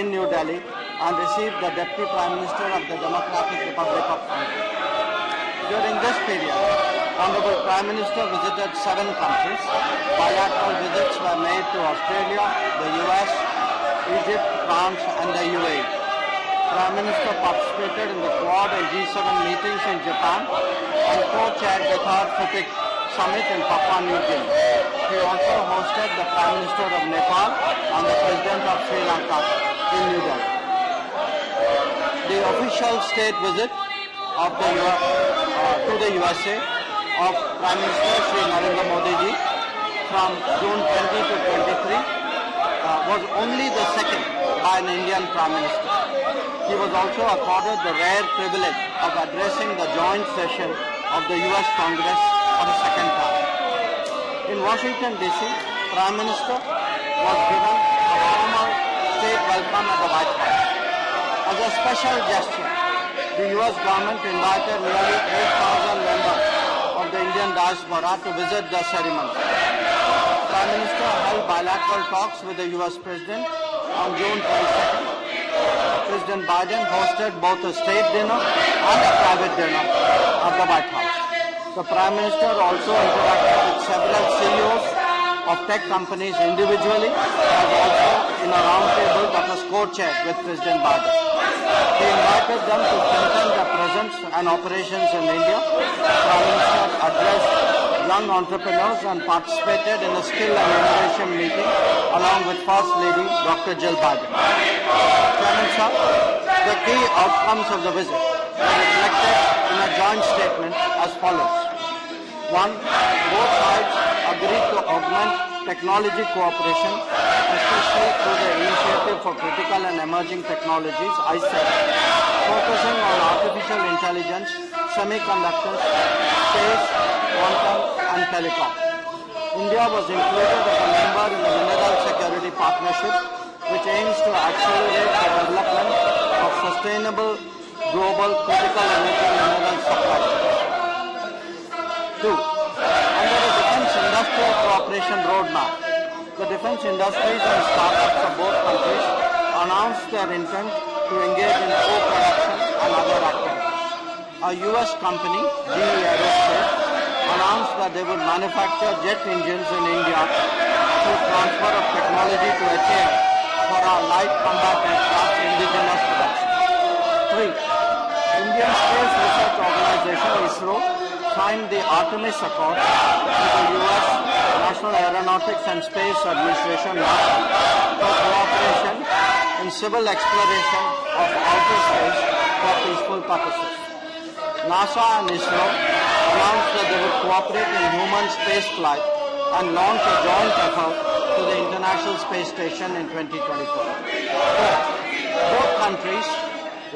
in New Delhi and received the Deputy Prime Minister of the Democratic Republic of Congo. During this period, Honorable Prime Minister visited 7 countries. Bilateral visits were made to Australia, the US, Egypt, France and the UAE. Prime Minister participated in the Quad and G7 meetings in Japan and co-chaired the 3rd FIPIC Summit in Papua New Guinea. He also hosted the Prime Minister of Nepal and the President of Sri Lanka in New Delhi. The official state visit of to the USA of Prime Minister Sri Narendra Modi ji from June 20 to 23 was only the second by an Indian Prime Minister. He was also accorded the rare privilege of addressing the joint session of the US Congress for the second time. In Washington DC, Prime Minister was given a formal state welcome at the White House. As a special gesture, the US government invited nearly 8,000 members of the Indian diaspora to visit the ceremony. Prime Minister held bilateral talks with the US President on June 22nd. President Biden hosted both a state dinner and a private dinner at the White House. The Prime Minister also interacted with several CEOs of tech companies individually and also in a roundtable that was co-chaired with President Biden. He invited them to strengthen their presence and operations in India. Prime Minister addressed young entrepreneurs and participated in a skill and innovation meeting along with First Lady Dr. Jill Biden. Chairman Sir, the key outcomes of the visit were reflected in a joint statement as follows. 1. Both sides agreed to augment technology cooperation, especially through the Initiative for Critical and Emerging Technologies, ICET, focusing on artificial intelligence, semiconductors, space, quantum and telecom. India was included as a member in the Mineral Security Partnership, which aims to accelerate the development of sustainable global critical energy mineral supply. 2. Under the Defence Industrial Cooperation Roadmap, the defence industries and startups of both countries announced their intent to engage in co-production and other activities. A US company, GE Aerospace, announced that they would manufacture jet engines in India through transfer of technology to HAL for our light combat aircraft indigenous production. 3. Indian Space Research Organization, ISRO, signed the Artemis Accord with the US National Aeronautics and Space Administration, NASA, for cooperation in civil exploration of outer space for peaceful purposes. NASA and ISRO announced that they would cooperate in human space flight and launch a joint effort to the International Space Station in 2024. 4. Both countries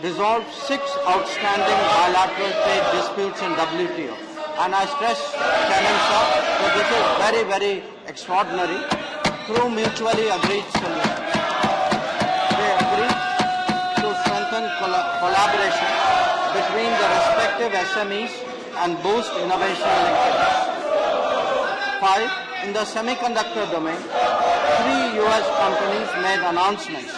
resolved 6 outstanding bilateral trade disputes in WTO. And I stress, Chairman Sir, that this is very, very extraordinary through mutually agreed solutions. They agreed to strengthen collaboration between the respective SMEs and boost innovation linkages. 5. In the semiconductor domain, 3 US companies made announcements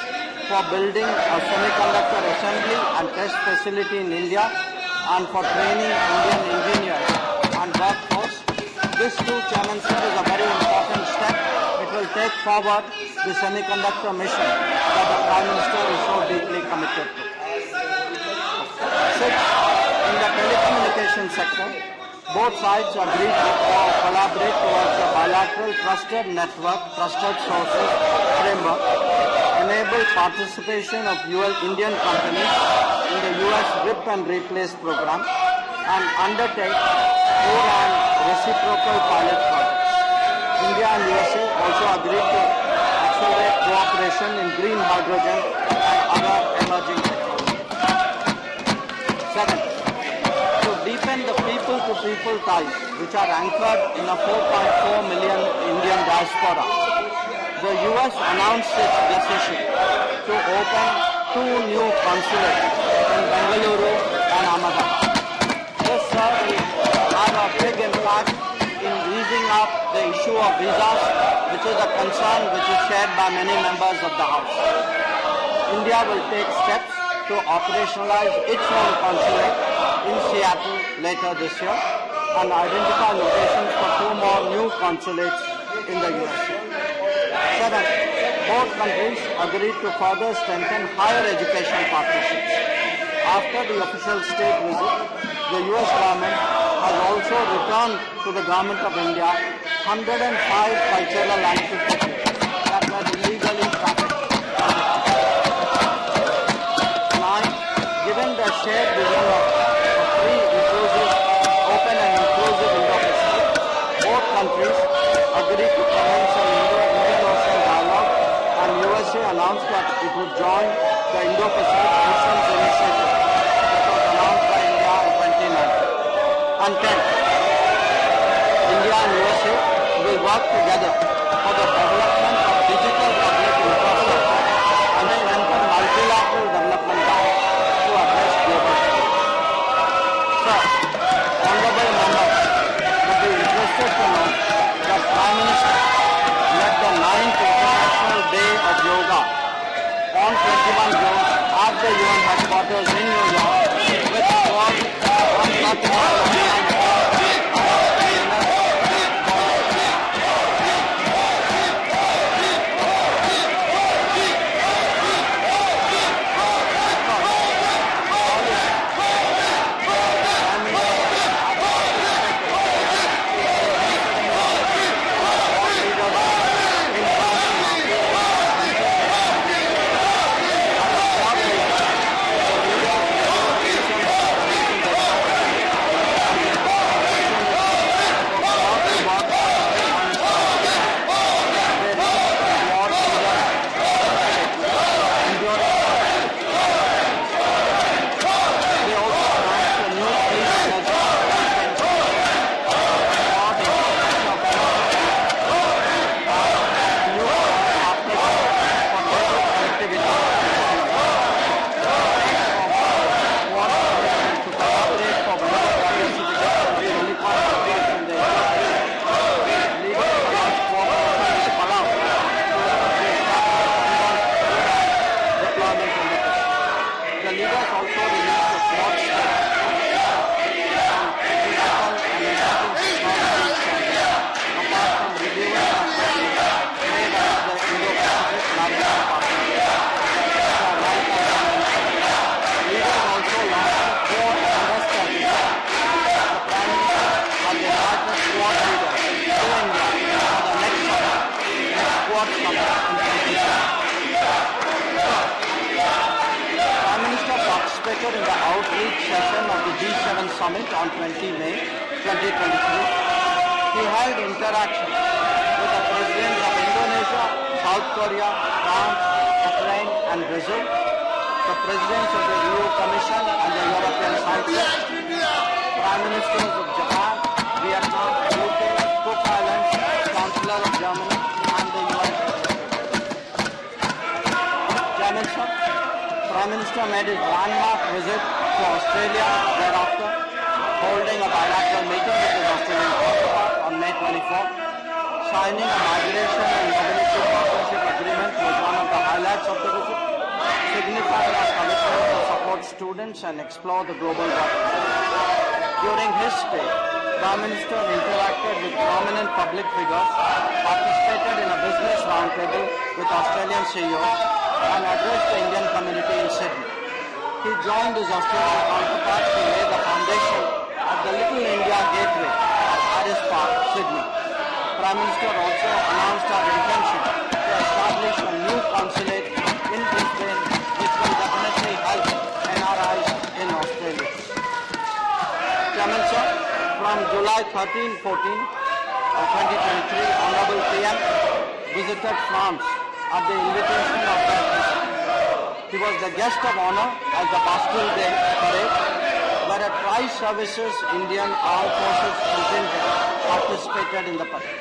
for building a semiconductor assembly and test facility in India and for training Indian engineers and workforce. This too, Chairman Sir, is a very important step. It will take forward the semiconductor mission that the Prime Minister is so deeply committed to. 6. In the telecommunication sector, both sides agreed to collaborate towards a bilateral trusted network, trusted sources framework, enable participation of Indian companies in the US RIP and Replace program, and undertake 4 reciprocal pilot projects. India and USA also agreed to accelerate cooperation in green hydrogen and other emerging technologies. 7. To deepen the people-to-people ties, which are anchored in a 4.4 million Indian diaspora, the US announced its decision to open 2 new consulates in Bengaluru and Ahmedabad. This will have a big impact in easing up the issue of visas, which is a concern which is shared by many members of the House. India will take steps to operationalize its own consulate in Seattle later this year and identify locations for 2 more new consulates in the USA. 7. Both countries agreed to further strengthen higher education partnerships. After the official state visit, the US government has also returned to the Government of India 105 cultural antiquities that were illegally trafficked. 9. Given the shared vision of a free, inclusive, open and inclusive Indo-Pacific, both countries agreed to commence an Indo-Ocean dialogue, and USA announced that it would join the Indo-Pacific Oceans Initiative that was announced by India in 2019. And 10. India and USA will work together for the development of digital public infrastructure and strengthen multilateral development ties to address global issues. Sir, honorable members would be interested to know that Prime Minister led the 9th International Day of Yoga on 21 June at the UN headquarters in New York, which was on 31 July. In the outreach session of the G7 Summit on 20 May 2023, he held interactions with the presidents of Indonesia, South Korea, France, Ukraine and Brazil, the presidents of the EU Commission and the European Council, Prime Ministers of Japan, Vietnam, UK, Cook Islands, Chancellor of Germany and the UN President. Chairman, Prime Minister made his landmark visit to Australia thereafter, holding a bilateral meeting with his Australian counterpart on May 24. Signing a migration and mobility partnership agreement was one of the highlights of the visit, signifying our commitment to support students and explore the global workplace. During his stay, Prime Minister interacted with prominent public figures, participated in a business roundtable with Australian CEOs, and addressed the Indian community in Sydney. He joined his Australian counterparts to lay the foundation of the Little India Gateway at Harris Park, Sydney. Prime Minister also announced our intention to establish a new consulate in Brisbane, which will definitely help NRIs in Australia. Chairman, sir, from July 13-14, 2023, Honorable PM visited France at the invitation of the President. He was the guest of honor at the Bastille Day parade, where a Tri-Services Indian Armed Forces contingent participated in the parade.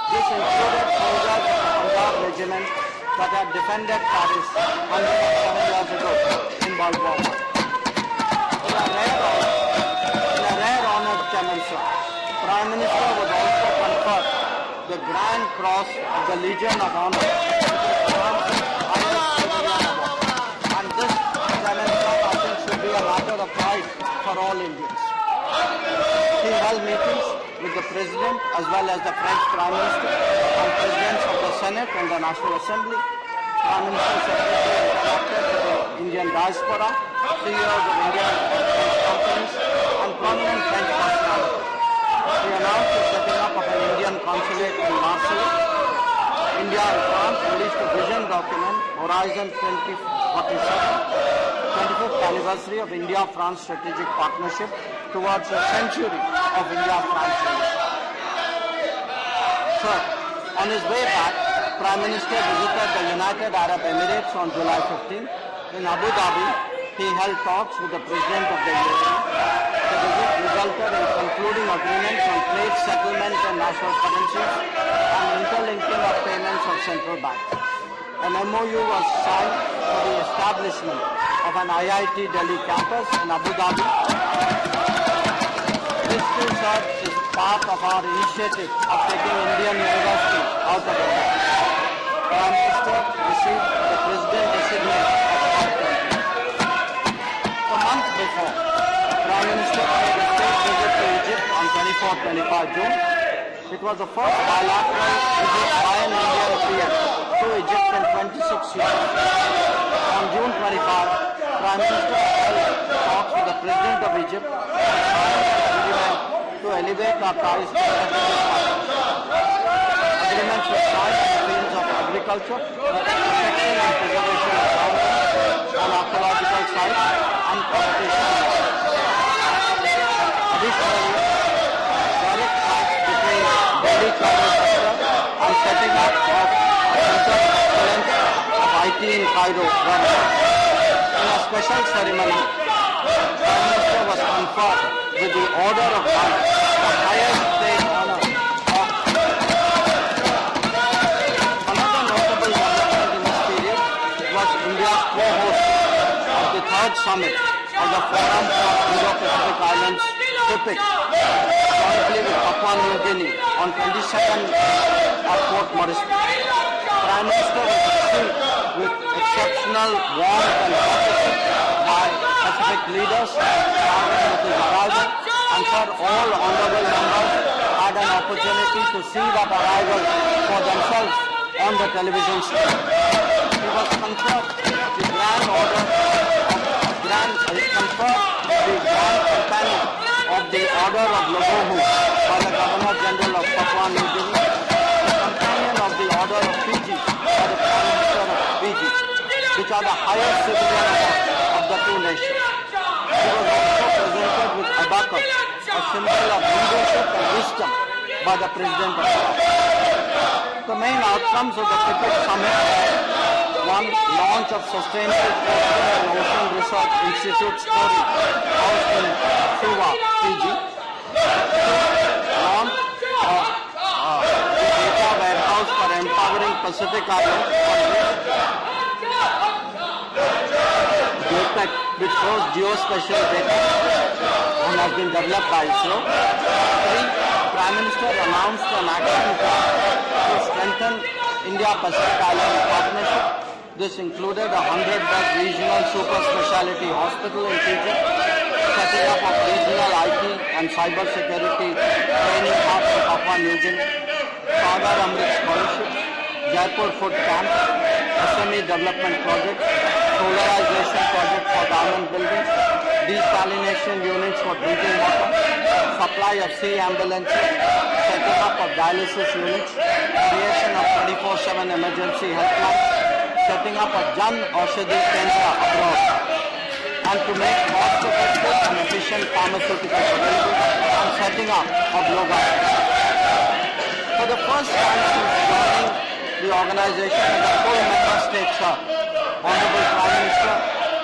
This included soldiers of the Punjab regiment that had defended Paris 107 years ago in World War I. In a rare honor, Chairman, sir, Prime Minister was also conferred the Grand Cross of the Legion of Honor, which is France's highest civilian award. all Indians. He held meetings with the President as well as the French Prime Minister and Presidents of the Senate and the National Assembly, Prime Minister Secretary interacted with the Indian diaspora, CEOs of Indian and French companies, and prominent French personalities. He announced the setting up of an Indian consulate in Marseille. India and France released a vision document, Horizon 2047, 25th anniversary of India-France strategic partnership towards a century of India-France relations. Third, on his way back, Prime Minister visited the United Arab Emirates on July 15. In Abu Dhabi, he held talks with the President of the UAE. The visit resulted in concluding agreements on trade settlement and national currencies and interlinking of payments of central banks. An MOU was signed for the establishment of an IIT Delhi campus in Abu Dhabi. This research is part of our initiative of taking Indian university out of the world. Prime Minister received the President designate of our country. A month before, Prime Minister paid a state visit to Egypt on 24-25 June. It was the first bilateral visit by an Indian peer to Egypt in 26 years. On June 25, Prime Minister held talks with the President of Egypt and signed an agreement to elevate our ties to strategic partnership. Agreements were signed in the fields of agriculture, protection and preservation of groundwater and archaeological sites, and competition. Additionally, direct ties between Delhi travel sector and setting up of a center of excellence of IT in Cairo were held. In a special ceremony, the Prime Minister was conferred with the Order of Merit, the highest state honor of. Another notable development in this period was India's co-hosting of the third summit of the Forum for Indo-Pacific Islands, TIPIC, jointly with Papua New Guinea on 22nd at Port Moresby. Prime Minister was received with exceptional warmth and courtesy by Pacific leaders, starting with his arrival, and for all honorable members had an opportunity to see that arrival for themselves on the television screen. He was conferred the Grand Order Companion of the Order of Logohu by the Governor General of Papua New Guinea, the Companion of the Order of Fiji by the Prime Minister of Fiji, which are the highest civilian awards of the two nations. He was also presented with abacus, a symbol of leadership and wisdom, by the President of France. The main outcomes of the TIPIC summit: one, launch of Sustainable Coastal and Ocean Research Institute story housed in Suva, Fiji. Launch of the data warehouse for empowering Pacific Islands GeoTech, which shows geospatial data and has been developed by ISRO. 3. Prime Minister announced an action plan to strengthen India-Pacific Island partnership. This included a 100-bed regional super specialty hospital in Fiji, setting up of regional IT and cyber security training hub for Papua New Guinea, Sagar Amrit scholarships, Jaipur Food Camp, SME development project, solarization project for government buildings, desalination units for drinking water, supply of sea ambulances, setting up of dialysis units, creation of 24/7 emergency helplines, setting up a Jan Aushadhi Kendra abroad, and to make cost-effective and efficient pharmaceuticals available, and setting up of yoga. For the first time since joining the organization as a full member state, Honorable Prime Minister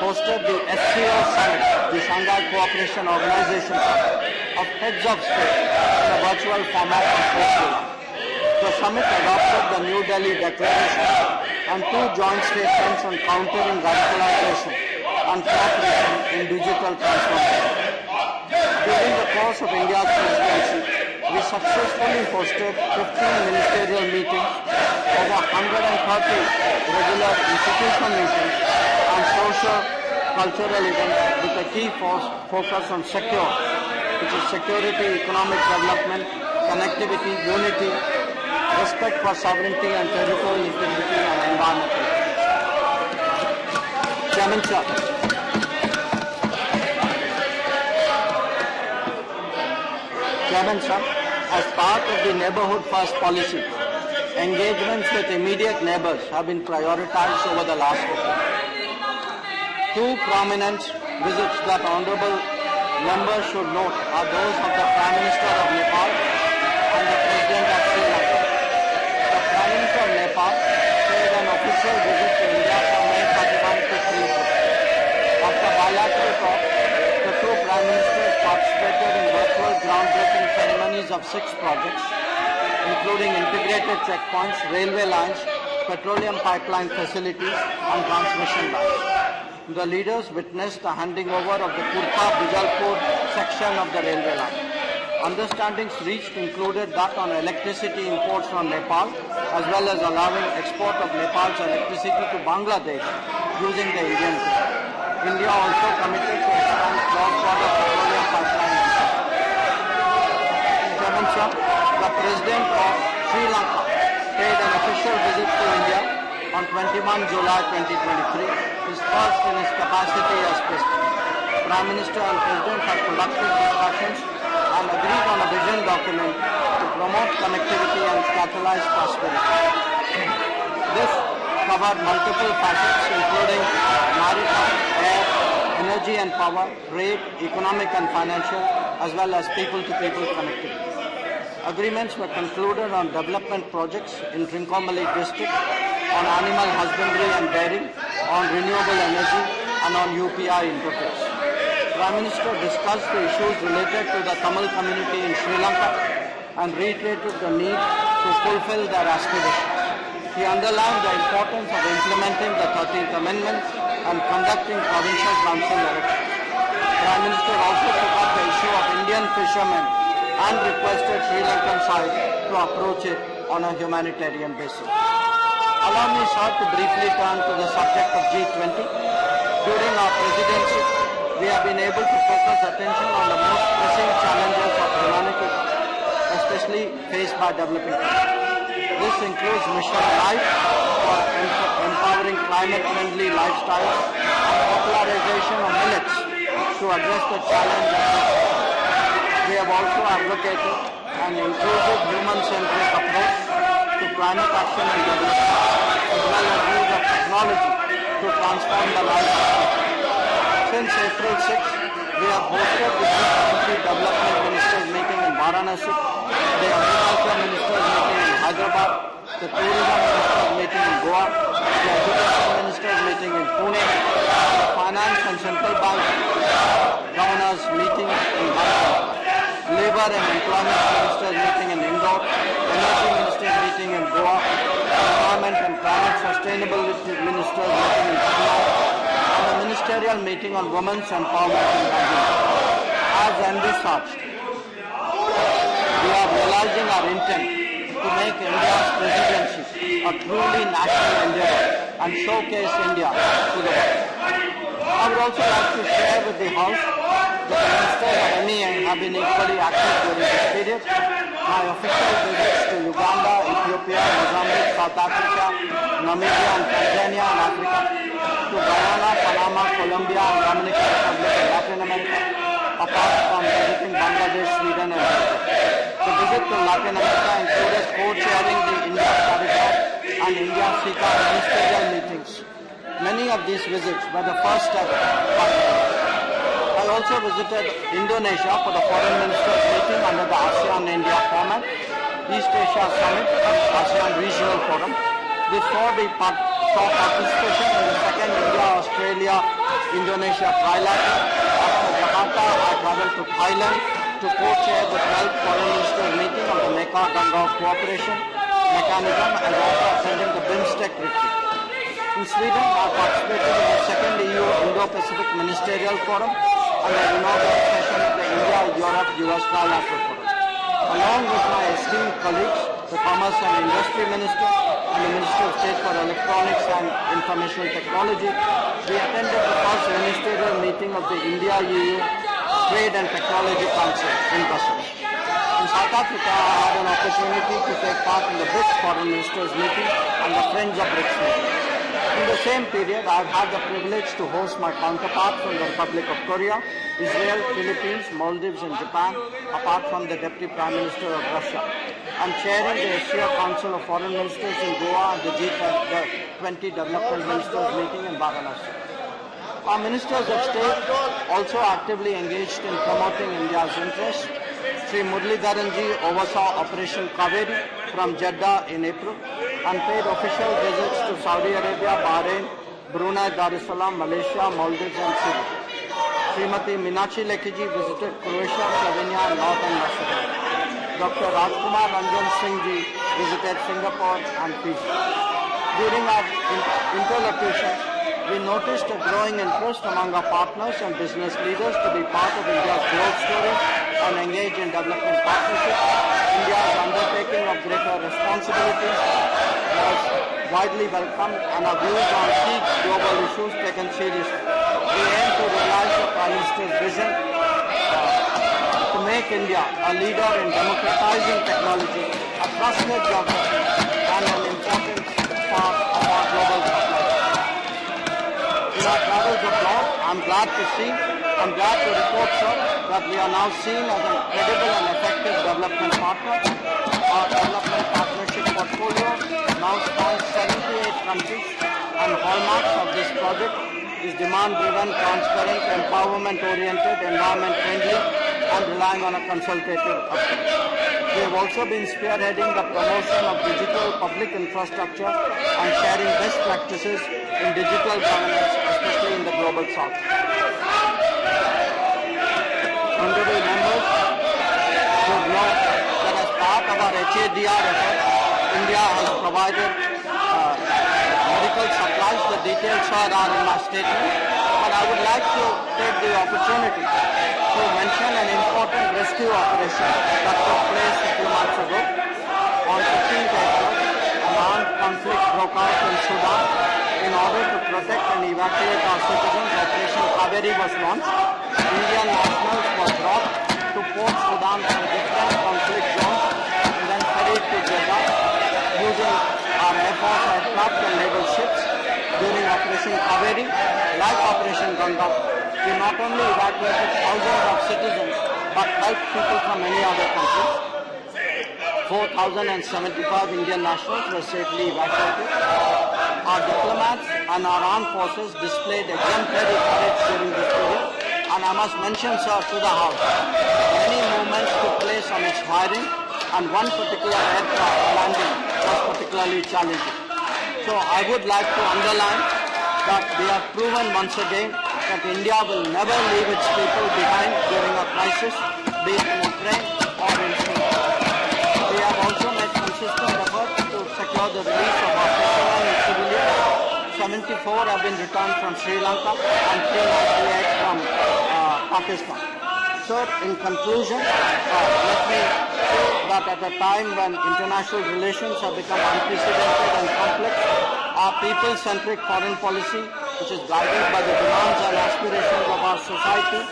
hosted the SCO Summit, the Shanghai Cooperation Organization Summit, of heads of state in a virtual format in Tokyo. The summit adopted the New Delhi Declaration and 2 joint statements on countering radicalization and cooperation in digital transformation. During the course of India's presidency, we successfully hosted 15 ministerial meetings, over 130 regular institutional meetings, and social, cultural event with a key focus on secure, which is security, economic development, connectivity, unity, respect for sovereignty and territorial integrity and environmental. Chairman, sir. Chairman, sir, as part of the Neighborhood First policy, engagements with immediate neighbors have been prioritized over the last decade. Two prominent visits that honorable members should note are those of the Prime Minister of Nepal and the President of Sri Lanka. The Prime Minister of Nepal paid an official visit to India from May 31 to 3. After bilateral talks, the two Prime Ministers participated in virtual groundbreaking ceremonies of 6 projects, including integrated checkpoints, railway lines, petroleum pipeline facilities, and transmission lines. The leaders witnessed the handing over of the Kurta-Bijalpur section of the railway line. Understandings reached included that on electricity imports from Nepal, as well as allowing export of Nepal's electricity to Bangladesh using the Indian grid. India also committed to expand cross-border petroleum pipeline. Chairman, sir, the President of Sri Lanka paid an official visit to India on 21 July 2023, his first in his capacity as President. Prime Minister and President had productive discussions and agreed on a vision document to promote connectivity and catalyze prosperity. This covered multiple facets including maritime, air, energy and power, trade, economic and financial, as well as people-to-people connectivity. Agreements were concluded on development projects in Trincomalee district, on animal husbandry and dairy, on renewable energy, and on UPI interface. Prime Minister discussed the issues related to the Tamil community in Sri Lanka and reiterated the need to fulfill their aspirations. He underlined the importance of implementing the 13th Amendment and conducting provincial council elections. Prime Minister also took up the issue of Indian fishermen and requested Sri Lankan side to approach it on a humanitarian basis. Allow me, sir, to briefly turn to the subject of G20. During our presidency, we have been able to focus attention on the most pressing challenges of humanity, especially faced by developing countries. This includes Mission Life for empowering climate-friendly lifestyles and popularization of millets to address the challenge of food. We have also advocated an inclusive human-centric approach to climate action and development, as well as use of technology to transform the lives of people. Since April 6, we have hosted the G20 Development Ministers meeting in Varanasi, the Agriculture Ministers meeting in Hyderabad, the Tourism Ministers meeting in Goa, the Education Ministers meeting in Pune, the Finance and Central Bank Governors meeting in Hyderabad, Labour and Employment Ministers meeting in Indore, Energy Ministers meeting in Goa, Environment and Climate Sustainability Ministers meeting in Chennai, and the Ministerial meeting on Women's Empowerment in Bangalore. As envisaged, we are realizing our intent to make India's presidency a truly national endeavour and showcase India to the world. I would also like to share with the House that the Ministers of MEA have been equally active during this period. My official visits to Uganda, Ethiopia, Mozambique, South Africa, Namibia and Tanzania in Africa, to Guyana, Panama, Colombia and Dominican Republic in Latin America, apart from visiting Bangladesh, Sweden and Turkey. The visit to Latin America included co-chairing the India CARICOM and India SICA ministerial meetings. Many of these visits were the first ever. I also visited Indonesia for the Foreign Ministers meeting under the ASEAN-India format, East Asia Summit and ASEAN Regional Forum. Before we saw participation in the second India-Australia-Indonesia trilateral. After Jakarta, I traveled to Thailand to co-chair the 12th Foreign Ministers meeting of the Mekong-Ganga Cooperation Mechanism and also attending the BIMSTEC retreat. In Sweden, I participated in the second EU Indo-Pacific Ministerial Forum and the inaugural session of the India-Europe-US Trilateral Forum. Along with my esteemed colleagues, the Commerce and Industry Minister and the Minister of State for Electronics and Information Technology, we attended the first Ministerial meeting of the India-EU Trade and Technology Council in Brussels. In South Africa, I had an opportunity to take part in the BRICS Foreign Ministers meeting and the Friends of BRICS meeting. In the same period, I have had the privilege to host my counterparts from the Republic of Korea, Israel, Philippines, Maldives and Japan, apart from the Deputy Prime Minister of Russia. I'm chairing the Asia Council of Foreign Ministers in Goa and the G20 Development Ministers meeting in Varanasi. Our Ministers of State also actively engaged in promoting India's interests. Sri Muralidharanji oversaw Operation Kaveri from Jeddah in April and paid official visits to Saudi Arabia, Bahrain, Brunei Darussalam, Malaysia, Maldives and Syria. Srimati Meenakshi Lekhiji visited Croatia, Slovenia and Northern Macedonia. Dr. Rajkumar Ranjan Singh ji visited Singapore and Fiji. During our interlocutions, we noticed a growing interest among our partners and business leaders to be part of India's growth story and engage in development partnerships. India's undertaking of greater responsibilities was widely welcomed and our views on key global issues taken seriously. We aim to realize the Prime Minister's vision to make India a leader in democratizing technology, a trusted geography, and an important part of our global supply chain. In our travels abroad, I'm glad to report, sir, that we are now seen as a credible and effective development partner. Our development partnership portfolio now spans 78 countries, and hallmarks of this project is demand-driven, transparent, empowerment-oriented, environment-friendly, and relying on a consultative approach. We have also been spearheading the promotion of digital public infrastructure and sharing best practices in digital governance, especially in the global south. Honorable members should know that as part of our HADR effort, India has provided medical supplies. The details are in my statement, but I would like to take the opportunity to mention an important rescue operation that took place a few months ago. On 15th April, an armed conflict broke out in Sudan. In order to protect and evacuate our citizens, Operation Kaveri was launched. Indian nationals were brought to Port Sudan from different conflict zones and then ferried to Jeddah using our Air Force aircraft and naval ships. During Operation Kaveri, like Operation Ganga, we not only evacuated thousands of citizens but helped people from many other countries. 4,075 Indian nationals were safely evacuated. Our diplomats and our armed forces displayed exemplary courage during this period, and I must mention, sir, to the House, many movements took place on its firing, and one particular aircraft landing was particularly challenging. So I would like to underline that we have proven once again that India will never leave its people behind during a crisis, be it in Ukraine or in Syria. We have also made consistent efforts to secure the release of our personnel and civilians. 74 have been returned from Sri Lanka and 398 from Pakistan. Sir, in conclusion, let me say that at a time when international relations have become unprecedented and complex, our people-centric foreign policy, which is guided by the demands and aspirations of our society,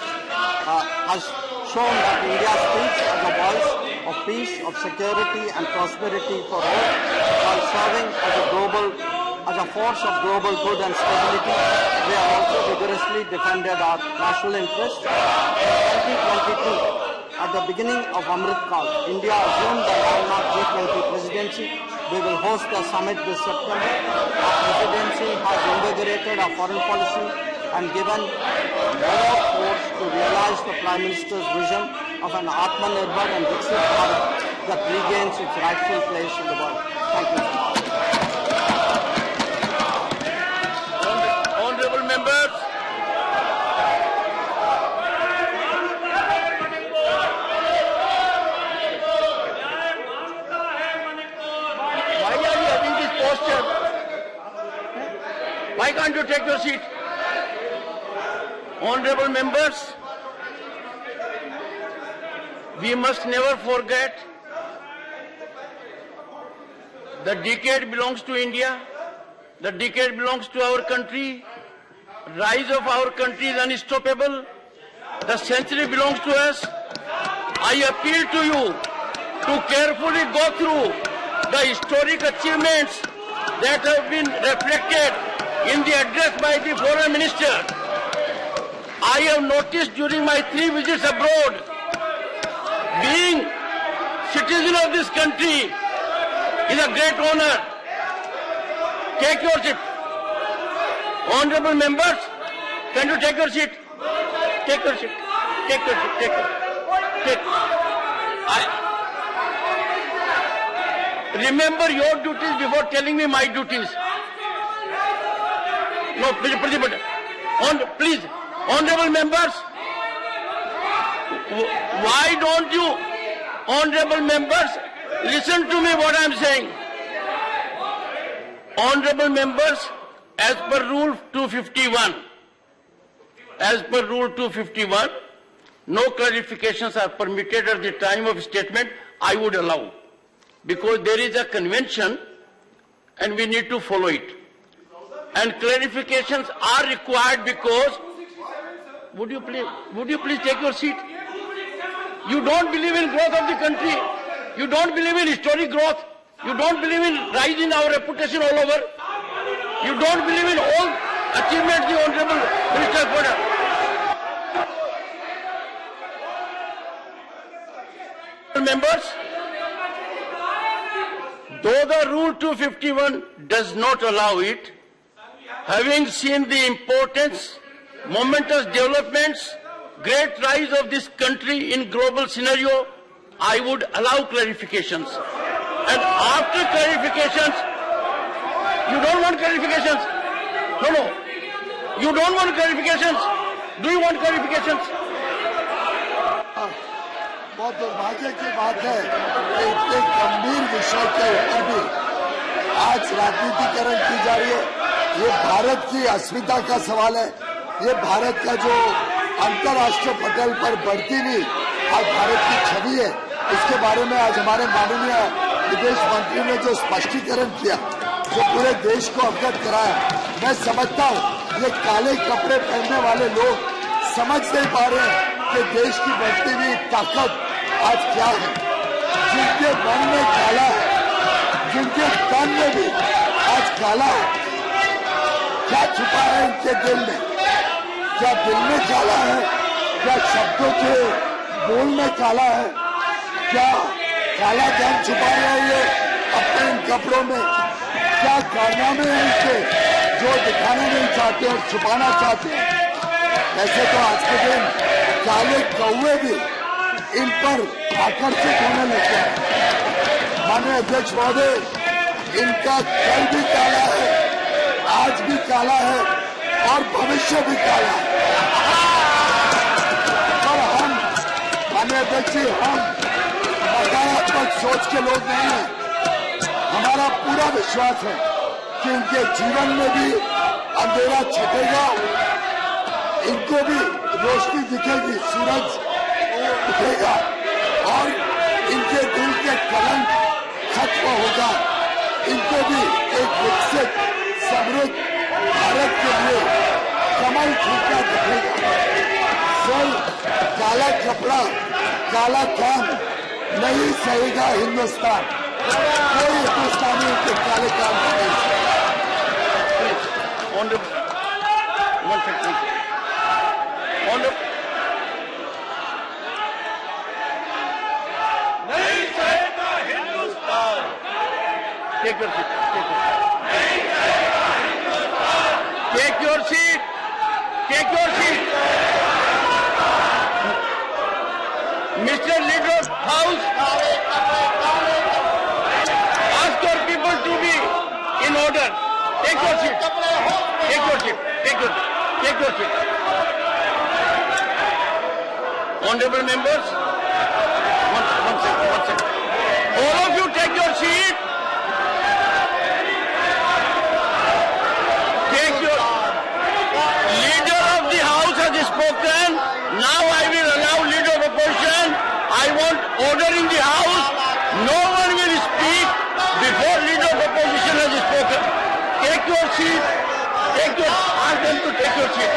has shown that India speaks as a voice of peace, of security and prosperity for all, while serving as a force of global good and stability. We have also vigorously defended our national interests. In 2022, at the beginning of Amrit Kal, India assumed the landmark G20 presidency. We will host a summit this September. Our presidency has invigorated our foreign policy and given more force to realize the Prime Minister's vision of an Atmanirbhar and Viksit Bharat that regains its rightful place in the world. Thank you. Honorable members, why are you having this posture? Why can't you take your seat? Honorable members, we must never forget the decade belongs to India, the decade belongs to our country. rise of our country is unstoppable. The century belongs to us. I appeal to you to carefully go through the historic achievements that have been reflected in the address by the Foreign Minister. I have noticed during my 3 visits abroad, being citizen of this country is a great honor. Take your seat. Honorable members, can you take your seat? Take your seat. Take your seat. Take. Remember your duties before telling me my duties. No, please, honorable members, why don't you, honorable members, listen to me what I am saying. Honorable members, as per Rule 251, no clarifications are permitted at the time of statement. I would allow, because there is a convention and we need to follow it. And clarifications are required because, would you please take your seat? You don't believe in growth of the country. You don't believe in historic growth. You don't believe in rising our reputation all over. You don't believe in all achievements the Honorable Minister put up. Members, though the Rule 251 does not allow it, having seen the importance, momentous developments, great rise of this country in global scenario, I would allow clarifications. And after clarifications, you don't want clarifications? No. You don't want clarifications? Do you want clarifications? बहुत दुर्भाग्य की बात है कि इतने गंभीर विषय के ऊपर भी आज राजनीतिकरण की जा रही है। ये भारत की अस्मिता का सवाल है। ये भारत का जो अंतर्राष्ट्रीय पटल पर बढ़ती हुई आज भारत की छवि है, उसके बारे में आज हमारे माननीय विदेश मंत्री ने जो स्पष्टीकरण किया, जो पूरे देश को अवगत कराया, मैं समझता हूँ ये काले कपड़े पहनने वाले लोग समझ नहीं पा रहे हैं कि देश की बढ़ती हुई ताकत आज क्या है। जिनके मन में काला है, जिनके तन में भी आज काला है, क्या छुपा है इनके दिल में? क्या दिल में काला है? क्या शब्दों के बोल में काला है? क्या काला धन छुपा रहे हैं ये अपने इन कपड़ों में? क्या कारनामे हैं इनके जो दिखाना नहीं चाहते और छुपाना चाहते हैं? ऐसे तो आज के दिन काले कौवे भी इन पर आकर्षित होने लगते हैं। माननीय अध्यक्ष महोदय, इनका कल भी काला है, आज भी काला है और भविष्य भी काला है। और हम माननीय अध्यक्ष जी, हम नकारात्मक सोच के लोग नहीं हैं। हमारा पूरा विश्वास है कि इनके जीवन में भी अंधेरा छटेगा, इनको भी रोशनी दिखेगी, सूरज उठेगा और इनके दिल के कलंक खत्म होगा। इनको भी एक विकसित समृद्ध भारत के लिए कमल खिलता दिखेगा। सिर्फ काला कपड़ा, काला काम नहीं सहेगा हिंदुस्तान। कोई हिंदुस्तानी के काले काम नहीं सहेगा Hindustan. Take your seat. Take your seat. Take your seat. Mr. Leader of House, ask your people to be in order. Take your seat. Take your seat. Take your seat. Honorable members, one second. All of you take your seat. Leader of the House has spoken. Now I will allow Leader of Opposition. I want order in the House. No one will speak before Leader of Opposition has spoken. Take your seat. Ask them to take your seat.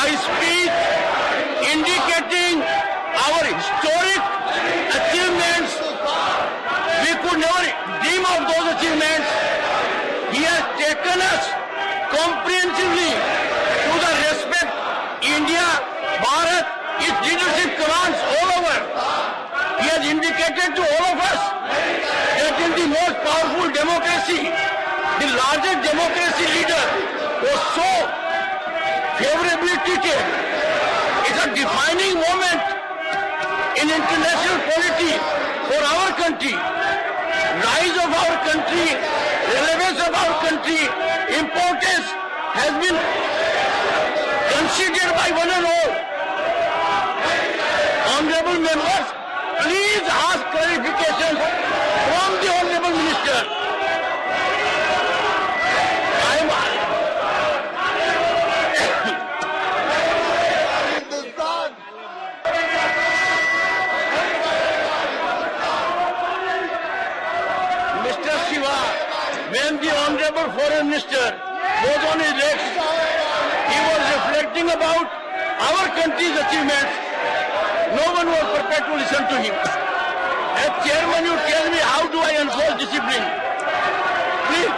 a speech indicating our historic achievements. We could never dream of those achievements. He has taken us comprehensively to the respect India, Bharat, its leadership commands all over. He has indicated to all of us that in the most powerful democracy, the largest democracy leader was so favorably treated. It's a defining moment in international polity for our country. Rise of our country, relevance of our country, importance has been considered by one and all. Honorable members, please ask clarification from the Honorable Minister. Mr. Shiva, when the Honorable Foreign Minister was on his legs, he was reflecting about our country's achievements. No one was prepared to listen to him. As chairman, you tell me how do I enforce discipline? Please.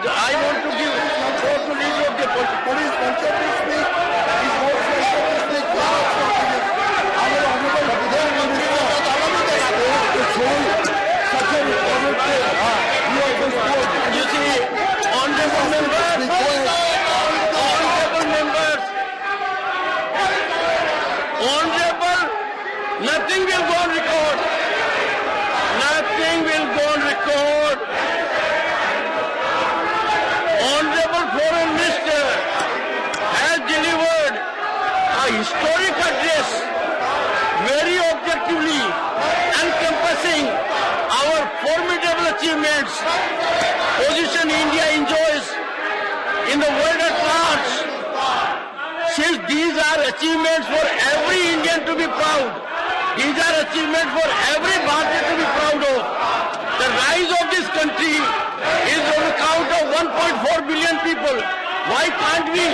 I want to give floor to leader of the police. You see, honorable members, honorable, nothing will go on record. Nothing will go on record. Honorable Foreign Minister has delivered a historic address, very objectively encompassing our formidable achievements, position India enjoys in the world at large. Since these are achievements for every Indian to be proud, these are achievements for every Bharatiya to be proud of. The rise of this country is on account of 1.4 billion people. Why can't we